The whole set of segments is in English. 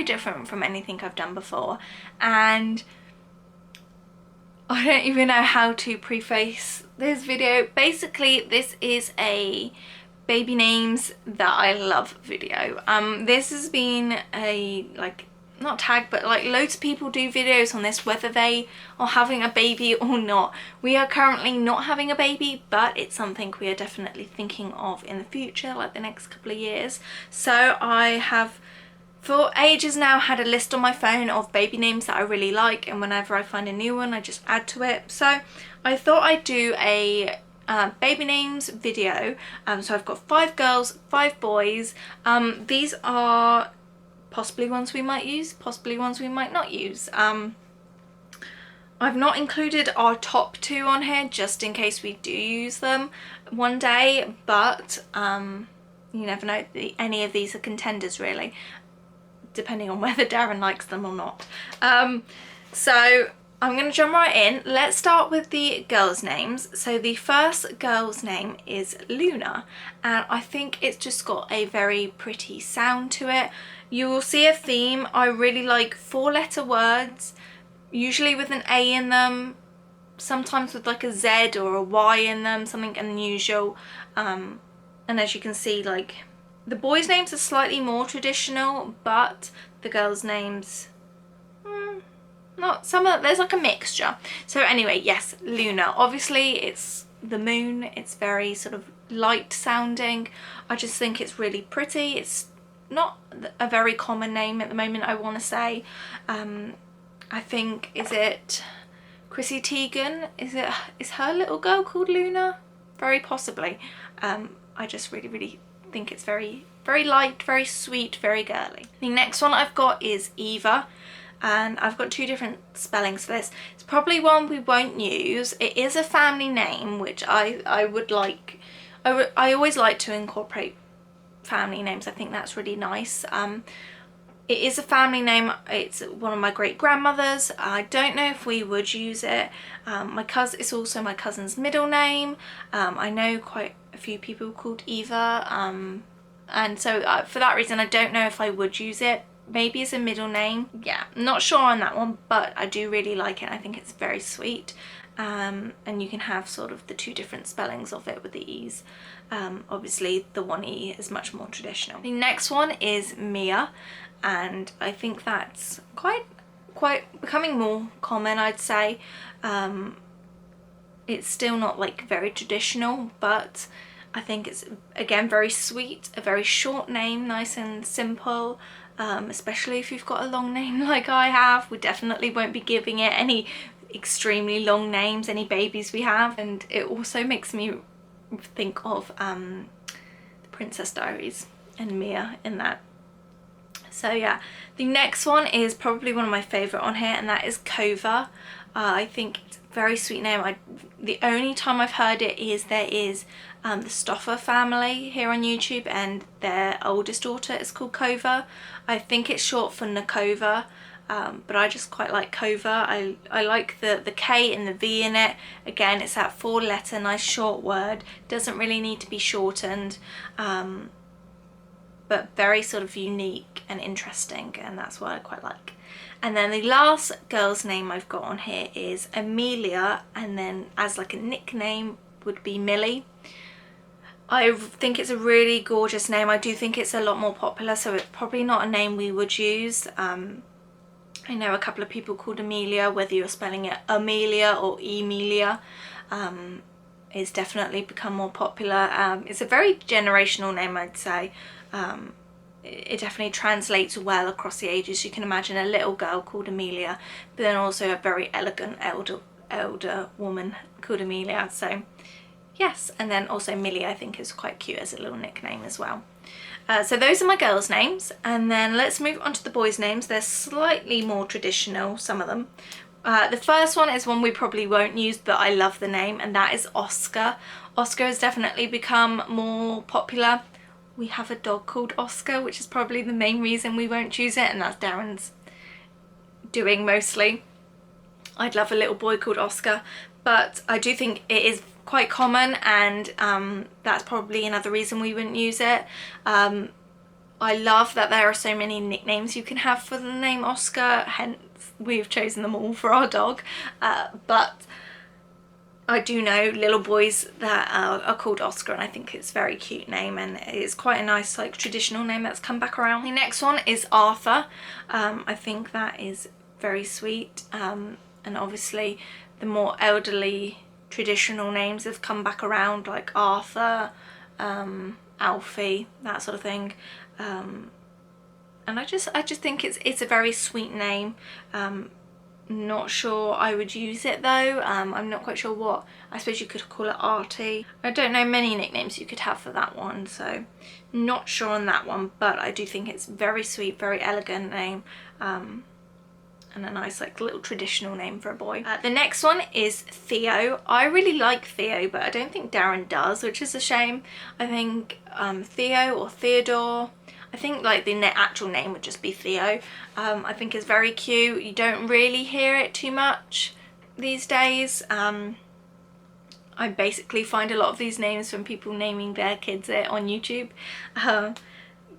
very different from anything I've done before, and I don't even know how to preface this video. Basically, this is a baby names that I love video. This has been a, like, not tag, but like loads of people do videos on this, whether they are having a baby or not. We are currently not having a baby, but it's something we are definitely thinking of in the future, like the next couple of years. So I have for ages now had a list on my phone of baby names that I really like, and whenever I find a new one I just add to it. So I thought I'd do a baby names video. So I've got 5 girls, 5 boys. These are possibly ones we might use, possibly ones we might not use. I've not included our top 2 on here just in case we do use them one day, but you never know, any of these are contenders really, depending on whether Darren likes them or not. So I'm going to jump right in. Let's start with the girls' names. So the first girl's name is Luna, and I think it's just got a very pretty sound to it. You will see a theme. I really like 4-letter words, usually with an A in them, sometimes with like a Z or a Y in them, something unusual. And as you can see, like, the boys' names are slightly more traditional, but the girls' names, not some of, there's like a mixture. So anyway, yes, Luna. Obviously it's the moon, it's very sort of light sounding. I just think it's really pretty. It's not a very common name at the moment, I want to say. I think, is it Chrissy Teigen? Is her little girl called Luna? Very possibly. I just really think it's very light, very sweet, very girly. The next one I've got is Eva, and I've got 2 different spellings for this. It's probably one we won't use. It is a family name, which I would like. I always like to incorporate family names. I think that's really nice. It is a family name. It's one of my great grandmothers. I don't know if we would use it. It's also my cousin's middle name. I know quite a few people called Eva, and so for that reason I don't know if I would use it. Maybe as a middle name. Yeah, not sure on that one, but I do really like it. I think it's very sweet. And you can have sort of the 2 different spellings of it with the E's. Obviously the one E is much more traditional. The next one is Mia, and I think that's quite becoming more common, I'd say. It's still not like very traditional, but I think it's again very sweet, a very short name, nice and simple. Especially if you've got a long name like I have. We definitely won't be giving it any extremely long names, any babies we have. And it also makes me think of the Princess Diaries and Mia in that. So yeah, the next one is probably one of my favourite on here, and that is Cova. I think it's a very sweet name. The only time I've heard it is there is the Stoffer family here on YouTube, and their oldest daughter is called Cova. I think it's short for Nakova, but I just quite like Cova. I like the K and the V in it. Again, it's that 4-letter nice short word. Doesn't really need to be shortened, but very sort of unique and interesting, and that's what I quite like. And then the last girl's name I've got on here is Amelia, and then as like a nickname would be Millie. I think it's a really gorgeous name. I do think it's a lot more popular, so it's probably not a name we would use. I know a couple of people called Amelia, whether you're spelling it Amelia or Emilia. It's definitely become more popular. It's a very generational name, I'd say. It definitely translates well across the ages. You can imagine a little girl called Amelia, but then also a very elegant elder woman called Amelia. So yes, and then also Millie I think is quite cute as a little nickname as well. So those are my girls' names, and then let's move on to the boys' names. They're slightly more traditional, some of them. The first one is one we probably won't use, but I love the name, and that is Oscar. Oscar has definitely become more popular. We have a dog called Oscar, which is probably the main reason we won't choose it, and that's Darren's doing mostly. I'd love a little boy called Oscar, but I do think it is quite common, and that's probably another reason we wouldn't use it. I love that there are so many nicknames you can have for the name Oscar, hence we've chosen them all for our dog. But I do know little boys that are called Oscar, and I think it's a very cute name, and it's quite a nice like traditional name that's come back around. The next one is Arthur. I think that is very sweet, and obviously the more elderly traditional names have come back around, like Arthur, Alfie, that sort of thing. And I just think it's a very sweet name. Not sure I would use it though. I'm not quite sure what, I suppose you could call it Artie. I don't know many nicknames you could have for that one, so not sure on that one, but I do think it's very sweet, very elegant name, and a nice like little traditional name for a boy. The next one is Theo. I really like Theo, but I don't think Darren does, which is a shame. I think Theo or Theodore, I think like the actual name would just be Theo. I think it's very cute. You don't really hear it too much these days. I basically find a lot of these names from people naming their kids it on YouTube.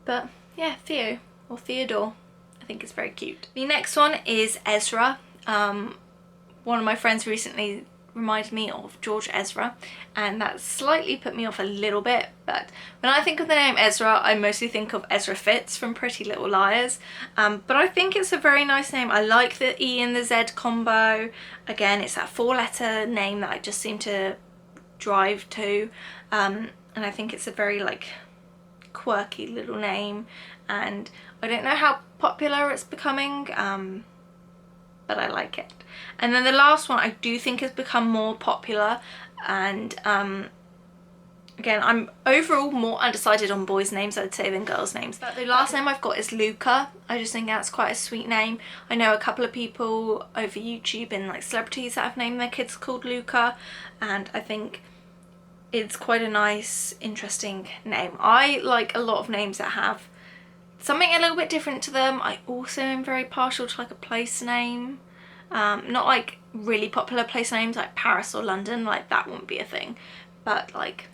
But yeah, Theo or Theodore. I think it's very cute. The next one is Ezra. One of my friends recently reminded me of George Ezra, and that slightly put me off a little bit, but when I think of the name Ezra, I mostly think of Ezra Fitz from Pretty Little Liars. But I think it's a very nice name. I like the E and the Z combo. Again, it's that 4-letter name that I just seem to drive to, and I think it's a very like quirky little name, and I don't know how popular it's becoming, but I like it. And then the last one I do think has become more popular, and again, I'm overall more undecided on boys' names, I'd say, than girls' names. But the last name I've got is Luca. I just think that's quite a sweet name. I know a couple of people over YouTube and like celebrities that have named their kids called Luca, and I think it's quite a nice, interesting name. I like a lot of names that have something a little bit different to them. I also am very partial to like a place name. Not like really popular place names like Paris or London, like that wouldn't be a thing. But like,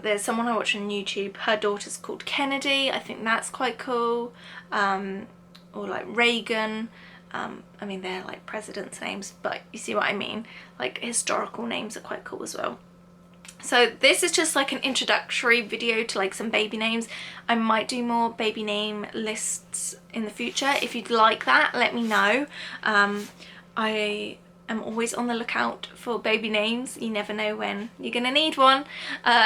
there's someone I watch on YouTube, her daughter's called Kennedy. I think that's quite cool. Or like Reagan. I mean, they're like presidents' names, but you see what I mean. Like historical names are quite cool as well. So this is just like an introductory video to like some baby names. I might do more baby name lists in the future. If you'd like that, let me know. I am always on the lookout for baby names. You never know when you're gonna need one.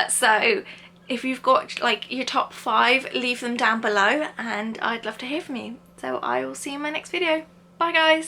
So if you've got like your top 5, leave them down below and I'd love to hear from you. So I will see you in my next video. Bye guys.